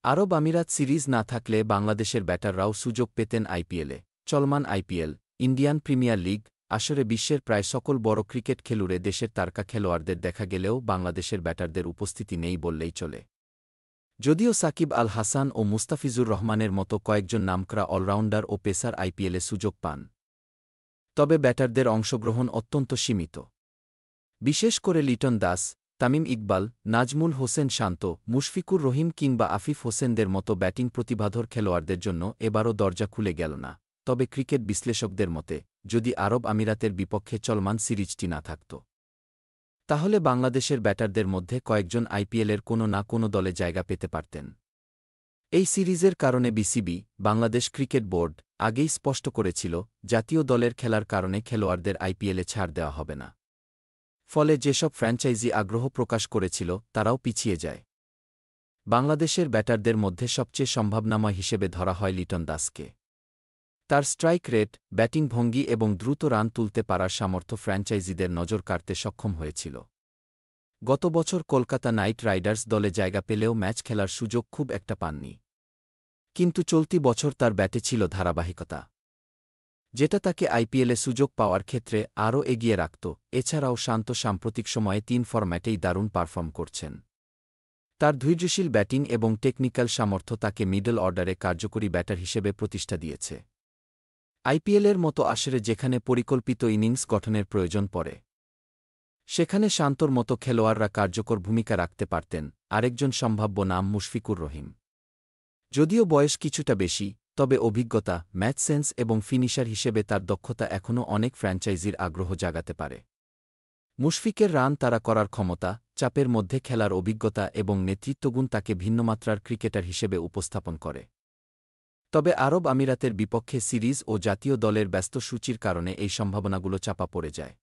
আরব আমিরাত সিরিজ না থাকলে বাংলাদেশের ব্যাটাররাও সুযোগ পেতেন আইপিএলে। চলমান আইপিএল, ইন্ডিয়ান প্রিমিয়ার লিগ আসরে বিশ্বের প্রায় সকল বড় ক্রিকেট খেলুড়ে দেশের তারকা খেলোয়াড়দের দেখা গেলেও বাংলাদেশের ব্যাটারদের উপস্থিতি নেই বললেই চলে। যদিও সাকিব আল হাসান ও মুস্তাফিজুর রহমানের মতো কয়েকজন নামকরা অলরাউন্ডার ও পেসার আইপিএলে সুযোগ পান, তবে ব্যাটারদের অংশগ্রহণ অত্যন্ত সীমিত। বিশেষ করে লিটন দাস, তামিম ইকবাল, নাজমুল হোসেন শান্ত, মুশফিকুর রহিম কিংবা আফিফ হোসেনদের মতো ব্যাটিং প্রতিভাধর খেলোয়াড়দের জন্য এবারও দরজা খুলে গেল না। তবে ক্রিকেট বিশ্লেষকদের মতে, যদি আরব আমিরাতের বিপক্ষে চলমান সিরিজটি না থাকত, তাহলে বাংলাদেশের ব্যাটারদের মধ্যে কয়েকজন আইপিএলের কোনো না কোনো দলে জায়গা পেতে পারতেন। এই সিরিজের কারণে বিসিবি, বাংলাদেশ ক্রিকেট বোর্ড, আগেই স্পষ্ট করেছিল জাতীয় দলের খেলার কারণে খেলোয়াড়দের আইপিএলে ছাড় দেওয়া হবে না। ফলে যেসব ফ্র্যাঞ্চাইজি আগ্রহ প্রকাশ করেছিল তারাও পিছিয়ে যায়। বাংলাদেশের ব্যাটারদের মধ্যে সবচেয়ে সম্ভাবনাময় হিসেবে ধরা হয় লিটন দাসকে। তার স্ট্রাইক রেট, ব্যাটিং ভঙ্গি এবং দ্রুত রান তুলতে পারার সামর্থ্য ফ্র্যাঞ্চাইজিদের নজর কাড়তে সক্ষম হয়েছিল। গত বছর কলকাতা নাইট রাইডার্স দলে জায়গা পেলেও ম্যাচ খেলার সুযোগ খুব একটা পাননি। কিন্তু চলতি বছর তার ব্যাটে ছিল ধারাবাহিকতা, যেটা তাকে আইপিএলে সুযোগ পাওয়ার ক্ষেত্রে আরও এগিয়ে রাখত। এছাড়াও শান্ত সাম্প্রতিক সময়ে ৩ ফরম্যাটেই দারুণ পারফর্ম করছেন। তার ধৈর্যশীল ব্যাটিং এবং টেকনিক্যাল সামর্থ্য তাকে মিডল অর্ডারে কার্যকরী ব্যাটার হিসেবে প্রতিষ্ঠা দিয়েছে। আইপিএলের মতো আসরে যেখানে পরিকল্পিত ইনিংস গঠনের প্রয়োজন পড়ে, সেখানে শান্তর মতো খেলোয়াড়রা কার্যকর ভূমিকা রাখতে পারতেন। আরেকজন সম্ভাব্য নাম মুশফিকুর রহিম। যদিও বয়স কিছুটা বেশি, তবে অভিজ্ঞতা, ম্যাচ সেন্স এবং ফিনিশার হিসেবে তার দক্ষতা এখনও অনেক ফ্র্যাঞ্চাইজির আগ্রহ জাগাতে পারে। মুশফিকের রান তাড়া করার ক্ষমতা, চাপের মধ্যে খেলার অভিজ্ঞতা এবং নেতৃত্বগুণ তাকে ভিন্নমাত্রার ক্রিকেটার হিসেবে উপস্থাপন করে। তবে আরব আমিরাতের বিপক্ষে সিরিজ ও জাতীয় দলের ব্যস্ত সূচির কারণে এই সম্ভাবনাগুলো চাপা পড়ে যায়।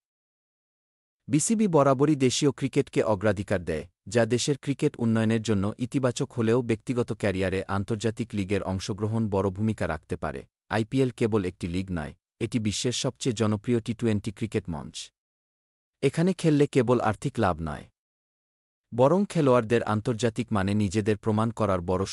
বিসিবি বরাবরই দেশীয় ক্রিকেটকে অগ্রাধিকার দেয়, যা দেশের ক্রিকেট উন্নয়নের জন্য ইতিবাচক হলেও ব্যক্তিগত ক্যারিয়ারে আন্তর্জাতিক লিগের অংশগ্রহণ বড় ভূমিকা রাখতে পারে। আইপিএল কেবল একটি লিগ নয়, এটি বিশ্বের সবচেয়ে জনপ্রিয় টি-20 ক্রিকেট মঞ্চ। এখানে খেললে কেবল আর্থিক লাভ নয়, বরং খেলোয়াড়দের আন্তর্জাতিক মানে নিজেদের প্রমাণ করার বড়